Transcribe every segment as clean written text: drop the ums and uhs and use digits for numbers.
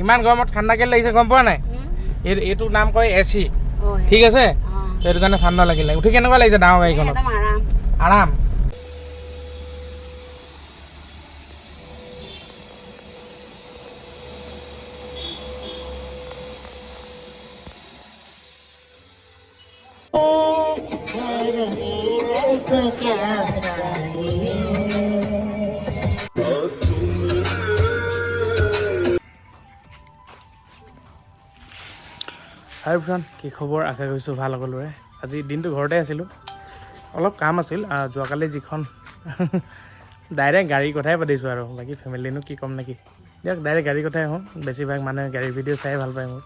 ইমান গৰমত ঠাণ্ডা কেলে লাগিছে গম পোৱা নাই এইটো নাম কয় এচি ঠিক আছে সেইটো কাৰণে ঠাণ্ডা লাগিলে উঠি কেনেকুৱা লাগিছে ডাঙৰ গাড়ীখনত আৰাম হাই ফ্ৰেণ্ড কি খবৰ আশা কৰিছোঁ ভাল সকলোৰে আজি দিনটো ঘৰতে আছিলোঁ অলপ কাম আছিল যোৱাকালি যিখন ডাইৰেক্ট গাড়ীৰ কথাই পাতিছোঁ আৰু বাকী ফেমিলিনো কি ক'ম নেকি দিয়ক ডাইৰেক্ট গাড়ীৰ কথাই হওঁ বেছিভাগ মানুহে গাড়ীৰ ভিডিঅ' চাই ভাল পায় মোৰ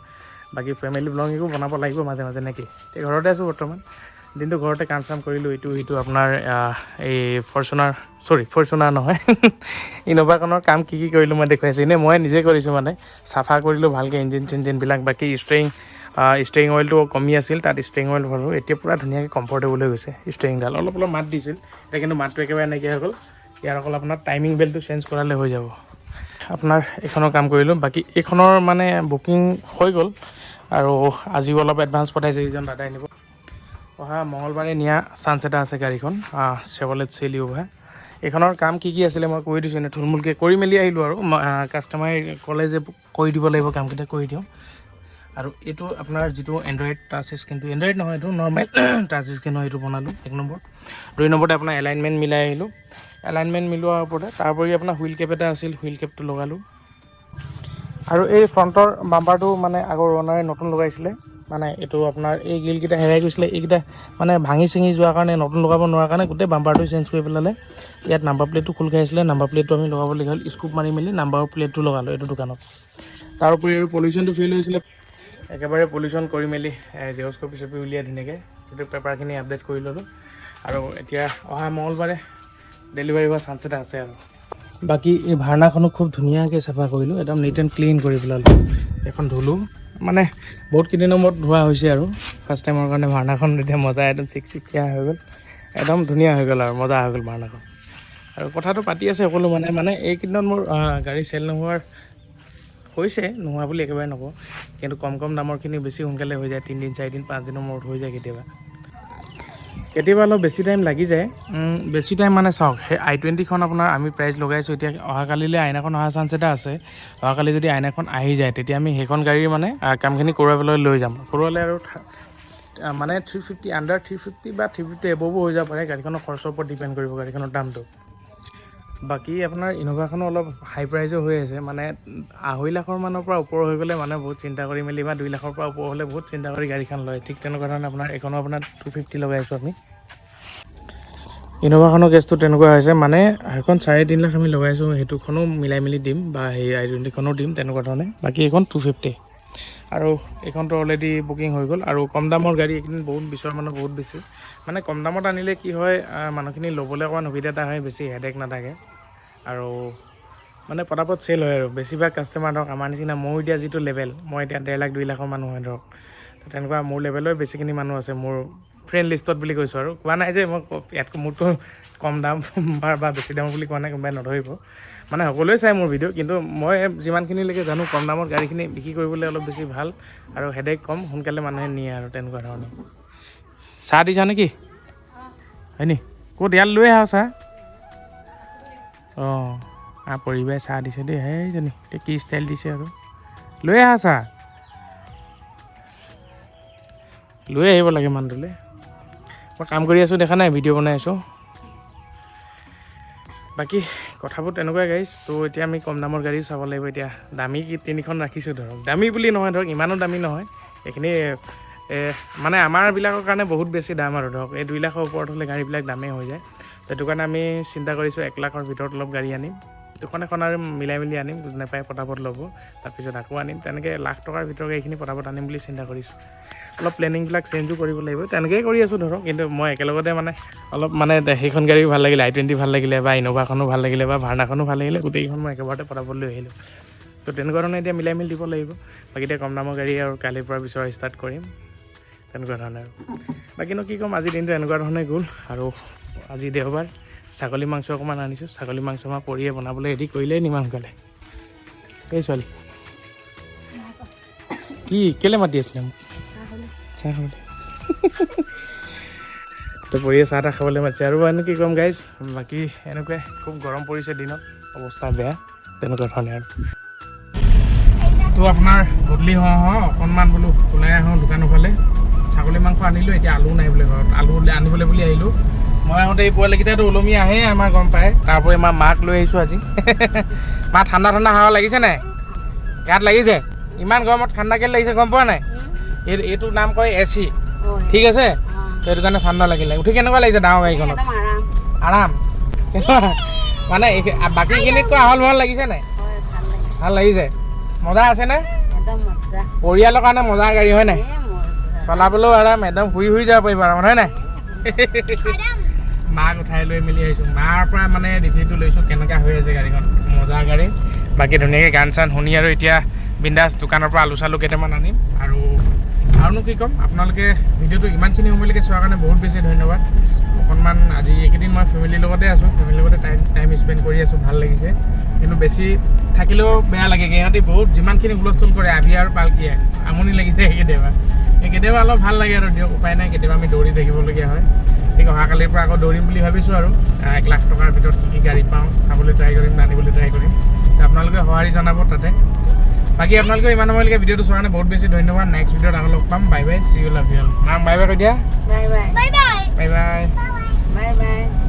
বাকী ফেমিলি ব্লগিঙো বনাব লাগিব মাজে মাজে নেকি এতিয়া ঘৰতে আছোঁ বৰ্তমান দিনটো ঘৰতে কাম চাম কৰিলোঁ ইটো আপোনাৰ এই ফৰ্চুনাৰ নহয় ইন'ভাখনৰ কাম কি কৰিলোঁ মই দেখুৱাইছোঁ এনেই মই নিজে কৰিছোঁ মানে চাফা কৰিলোঁ ভালকৈ ইঞ্জিন চিঞ্জিনবিলাক বাকী ষ্টেৰিং অইলটো কমি আছিল তাত ষ্টেৰিং অইল ভৰালোঁ এতিয়া পূৰা ধুনীয়াকৈ কমফৰ্টেবল হৈ গৈছে ষ্টেৰিংডাল অলপ মাত দিছিল এতিয়া কিন্তু মাতটো একেবাৰে নাইকিয়া হৈ গ'ল ইয়াৰ অকল আপোনাৰ টাইমিং বেল্টটো চেঞ্জ কৰালে হৈ যাব আপোনাৰ এইখনৰ কাম কৰিলোঁ বাকী এইখনৰ মানে বুকিং হৈ গ'ল আৰু আজিও অলপ এডভান্স পঠাইছে এইজন দাদাই নিব অহা মঙলবাৰে নিয়া চান্স এটা আছে গাড়ীখন চেভলেট চেলিঅ'ভা এইখনৰ কাম কি আছিলে মই কৰি দিছোঁ এনেই থুলমূলকৈ কৰি মেলি আহিলোঁ আৰু কাষ্টমাৰে ক'লে যে কৰি দিব লাগিব কামকেইটা কৰি দিওঁ আৰু এইটো আপোনাৰ যিটো এণ্ড্ৰইড টাচ স্ক্ৰীণটো এণ্ড্ৰইড নহয় এইটো নৰ্মেল টাচ স্ক্ৰীণ হয় এইটো বনালোঁ 1 নম্বৰ 2 নম্বৰতে আপোনাৰ এলাইনমেণ্ট মিলাই আহিলোঁ এলাইনমেণ্ট মিলোৱাৰ ওপৰতে তাৰোপৰি আপোনাৰ হুইল কেপ এটা আছিল হুইল কেপটো লগালোঁ আৰু এই ফ্ৰণ্টৰ বাম্পাৰটো মানে আগৰ অ'নাৰে নতুন লগাইছিলে মানে এইটো আপোনাৰ এই গ্ৰিলকেইটা হেৰাই গৈছিলে এইকেইটা মানে ভাঙি চিঙি যোৱাৰ কাৰণে নতুন লগাব নোৱাৰা কাৰণে গোটেই বাম্পাৰটো চেঞ্জ কৰি পেলালে ইয়াত নাম্বাৰ প্লেটটো খোল খাইছিলে নাম্বাৰ প্লেটটো আমি লগাবলৈ হ'ল স্কুপ মাৰি মেলি নাম্বাৰ প্লেটটো লগালোঁ এইটো দোকানত তাৰোপৰি আৰু পলিউশ্যনটো ফেইল হৈছিলে একেবাৰে পলিউশ্যন কৰি মেলি জেৰক্স কপি চপি উলিয়াই ধুনীয়াকৈ সেইটো পেপাৰখিনি আপডেট কৰি ল'লোঁ আৰু এতিয়া অহা মঙলবাৰে ডেলিভাৰী হোৱা চান্স এটা আছে আৰু বাকী এই ভাৰ্নাখনো খুব ধুনীয়াকৈ চাফা কৰিলোঁ একদম নিট এণ্ড ক্লিন কৰি পেলালোঁ এখন ধুলোঁ মানে বহুত কেইদিনৰ মূৰত ধোৱা হৈছে আৰু ফাৰ্ষ্ট টাইমৰ কাৰণে ভাৰ্নাখন এতিয়া মজা একদম চিকচিকীয়া হৈ গ'ল একদম ধুনীয়া হৈ গ'ল আৰু মজা হৈ গ'ল ভাৰ্নাখন আৰু কথাটো পাতি আছে সকলো মানে এইকেইদিনত মোৰ গাড়ী চেল নোহোৱাৰ হৈছে নোহোৱা বুলি একেবাৰে নকওঁ কিন্তু কম দামৰখিনি বেছি সোনকালে হৈ যায় 3 দিন 4 দিন 5 দিনৰ মূৰত হৈ যায় কেতিয়াবা অলপ বেছি টাইম লাগি যায় বেছি টাইম মানে চাওক সেই i20খন আপোনাৰ আমি প্ৰাইচ লগাইছোঁ এতিয়া অহাকালিলৈ আইনাখন অহা চান্স এটা আছে অহাকালি যদি আইনাখন আহি যায় তেতিয়া আমি সেইখন গাড়ীৰ মানে কামখিনি কৰোৱাবলৈ লৈ যাম কৰোৱালে আৰু মানে 350 আণ্ডাৰ 350 বা 350 এবভো হৈ যাব পাৰে গাড়ীখনৰ খৰচৰ ওপৰত ডিপেণ্ড কৰিব গাড়ীখনৰ দামটো বাকী আপোনাৰ ইন'ভাখনো অলপ হাই প্ৰাইজো হৈ আছে মানে 2.5 লাখৰ মানৰ পৰা ওপৰ হৈ গ'লে মানে বহুত চিন্তা কৰি মেলি বা 2 লাখৰ পৰা ওপৰ হ'লে বহুত চিন্তা কৰি গাড়ীখন লয় ঠিক তেনেকুৱা ধৰণে আপোনাৰ এইখনো আপোনাৰ 250 লগাইছোঁ আমি ইন'ভাখনৰ কেছটো তেনেকুৱা হৈছে মানে সেইখন 3.5 লাখ আমি লগাইছোঁ সেইটোখনো মিলাই মেলি দিম বা সেই i20খনো দিম তেনেকুৱা ধৰণে বাকী এইখন 250 আৰু এইখনতো অলৰেডি বুকিং হৈ গ'ল আৰু কম দামৰ গাড়ী এইকেইদিন বহুত বিচৰা মানুহ বহুত বেছি মানে কম দামত আনিলে কি হয় মানুহখিনি ল'বলৈ অকণমান সুবিধা এটা হয় বেছি হেডেক নাথাকে আৰু মানে পটাপট চেল হয় আৰু বেছিভাগ কাষ্টমাৰ ধৰক আমাৰ নিচিনা মোৰ এতিয়া যিটো লেভেল মই এতিয়া 1.5 লাখ 2 লাখৰ মানুহ হয় ধৰক তেনেকুৱা মোৰ লেভেলৰ বেছিখিনি মানুহ আছে মোৰ ফ্ৰেণ্ড লিষ্টত বুলি কৈছোঁ আৰু কোৱা নাই যে মই ইয়াতকৈ মোৰতো কম দাম বা বেছি দাম বুলি কোৱা নাই কোনোবাই নধৰিব মানে সকলোৱে চাই মোৰ ভিডিঅ' কিন্তু মই যিমানখিনিলৈকে জানো কম দামত গাড়ীখিনি বিক্ৰী কৰিবলৈ অলপ বেছি ভাল আৰু হেডেক কম সোনকালে মানুহে নিয়ে আৰু তেনেকুৱা ধৰণে চাহ দিছা নেকি হয় নি ক'ত ইয়াত লৈ আহা চাহ অঁ পৰিবাৰে চাহ দিছে দেই সেইজনী এতিয়া কি ষ্টাইল দিছে আৰু লৈ আহা চাহ লৈ আহিব লাগে মানুহটোলৈ মই কাম কৰি আছোঁ দেখা নাই ভিডিঅ' বনাই আছোঁ বাকী কথাবোৰ তেনেকুৱাই গাড়ী তো এতিয়া আমি কম দামৰ গাড়ী চাব লাগিব এতিয়া দামী 3খন ৰাখিছোঁ ধৰক দামী বুলি নহয় ধৰক ইমানো দামী নহয় এইখিনি মানে আমাৰবিলাকৰ কাৰণে বহুত বেছি দাম আৰু ধৰক এই 2 লাখৰ ওপৰত হ'লে গাড়ীবিলাক দামেই হৈ যায় সেইটো কাৰণে আমি চিন্তা কৰিছোঁ 1 লাখৰ ভিতৰত অলপ গাড়ী আনিম দুখন এখন আৰু মিলাই মেলি আনিম নাপায় পটাপট ল'ব তাৰপিছত আকৌ আনিম তেনেকৈ লাখ টকাৰ ভিতৰত এইখিনি পটাপট আনিম বুলি চিন্তা কৰিছোঁ অলপ প্লেনিংবিলাক চেঞ্জো কৰিব লাগিব তেনেকৈয়ে কৰি আছোঁ ধৰক কিন্তু মই একেলগতে মানে অলপ মানে সেইখন গাড়ীও ভাল লাগিলে i20 ভাল লাগিলে বা ইন'ভাখনো ভাল লাগিলে বা ভাৰ্নাখনো ভাল লাগিলে গোটেইকেইখন মই একেবাৰতে পটাপট লৈ আহিলোঁ তো তেনেকুৱা ধৰণে এতিয়া মিলাই মেলি দিব লাগিব বাকী এতিয়া কম দামৰ গাড়ী আৰু কালিৰ পৰা বিচৰা ষ্টাৰ্ট কৰিম তেনেকুৱা ধৰণে আৰু বাকীনো কি ক'ম আজি দিনটো এনেকুৱা ধৰণে গ'ল আৰু আজি দেওবাৰ ছাগলী মাংস অকণমান আনিছোঁ ছাগলী মাংস আমাৰ পৰিয়ে বনাবলৈ ৰেডি কৰিলেই নিমাহ সোনকালে এই ছোৱালী কি কেলে মাতি আছিলে মোক চাহ খাবলৈ তো পৰিয়ে চাহ তাহ খাবলৈ মাতিছে আৰু এনে কি ক'ম গাইজ বাকী এনেকুৱাই খুব গৰম পৰিছে দিনত অৱস্থা বেয়া তেনেকুৱা ধৰণে আৰু তো আপোনাৰ গধূলি হওঁ অকণমান বোলো ওলাই আহোঁ দোকানৰ ফালে ছাগলী মাংস আনিলোঁ এতিয়া আলু নাই বোলে ঘৰত আলু আনিবলৈ বুলি আহিলোঁ মই আহোঁতে এই পোৱালিকেইটাতো ওলমি আহে আমাৰ গম পায় তাৰপৰি আমাৰ মাক লৈ আহিছোঁ আজি মা ঠাণ্ডা ঠাণ্ডা হাৱা লাগিছে নাই গাত লাগিছে ইমান গৰমত ঠাণ্ডা কেলে লাগিছে গম পোৱা নাই এইটো নাম কয় AC ঠিক আছে সেইটো কাৰণে ঠাণ্ডা লাগিলে উঠি কেনেকুৱা লাগিছে ডাঙৰ গাড়ীখনত আৰাম মানে বাকীখিনিতকৈ আহল বহল লাগিছে নাই ভাল লাগিছে মজা আছেনে পৰিয়ালৰ কাৰণে মজা গাড়ী হয় নাই চলাবলৈও আৰাম একদম শুই যাব পাৰিব আৰাম হয় নাই মাক উঠাই লৈ মেলি আহিছোঁ মাৰ পৰা মানে ৰিভিউটো লৈছোঁ কেনেকুৱা হৈ আছে গাড়ীখন মজা গাড়ী বাকী ধুনীয়াকৈ গান চান শুনি আৰু এতিয়া বিন্দাছ দোকানৰ পৰা আলু চালু কেইটামান আনিম আৰুনো কি ক'ম আপোনালোকে ভিডিঅ'টো ইমানখিনি সময়লৈকে চোৱাৰ কাৰণে বহুত বেছি ধন্যবাদ অকণমান আজি এইকেইদিন মই ফেমিলিৰ লগতে আছোঁ ফেমিলিৰ লগতে টাইম স্পেণ্ড কৰি আছোঁ ভাল লাগিছে কিন্তু বেছি থাকিলেও বেয়া লাগে সিহঁতি বহুত যিমানখিনি হুলস্থুল কৰে আবি আৰু পালকিয়ে আমনি লাগিছে কেতিয়াবা অলপ ভাল লাগে আৰু দিয়ক উপায় নাই কেতিয়াবা আমি দৌৰি থাকিবলগীয়া হয় ঠিক অহাকালিৰ পৰা আকৌ দৌৰিম বুলি ভাবিছোঁ আৰু 1 লাখ টকাৰ ভিতৰত কি গাড়ী পাওঁ চাবলৈ ট্ৰাই কৰিম আনিবলৈ ট্ৰাই কৰিম আপোনালোকে সঁহাৰি জনাব তাতে বাকী আপোনালোকে ইমান সময়লৈকে ভিডিঅ'টো চোৱাৰ কাৰণে বহুত বেছি ধন্যবাদ নেক্সট ভিডিঅ'ত আকৌ লগ পাম bye bye C you love you all মাক বাই বাই কৈ দিয়া bye bye bye bye bye bye bye